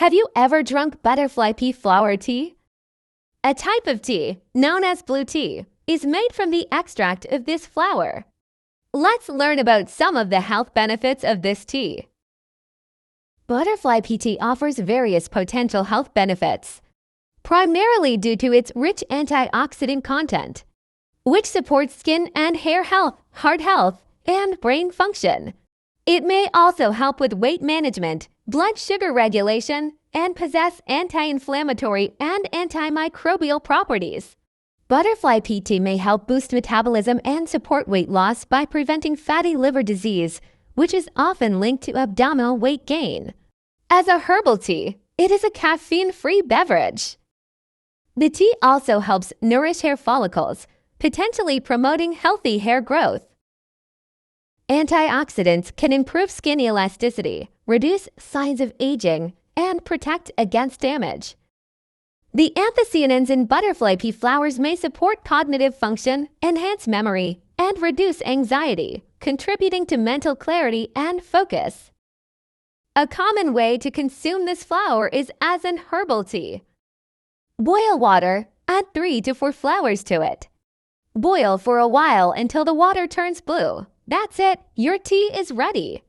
Have you ever drunk butterfly pea flower tea? A type of tea, known as blue tea, is made from the extract of this flower. Let's learn about some of the health benefits of this tea. Butterfly pea tea offers various potential health benefits, primarily due to its rich antioxidant content, which supports skin and hair health, heart health, and brain function. It may also help with weight management, blood sugar regulation, and possess anti-inflammatory and antimicrobial properties. Butterfly pea tea may help boost metabolism and support weight loss by preventing fatty liver disease, which is often linked to abdominal weight gain. As a herbal tea, it is a caffeine-free beverage. The tea also helps nourish hair follicles, potentially promoting healthy hair growth. Antioxidants can improve skin elasticity, reduce signs of aging, and protect against damage. The anthocyanins in butterfly pea flowers may support cognitive function, enhance memory, and reduce anxiety, contributing to mental clarity and focus. A common way to consume this flower is as an herbal tea. Boil water, add 3 to 4 flowers to it. Boil for a while until the water turns blue. That's it, your tea is ready.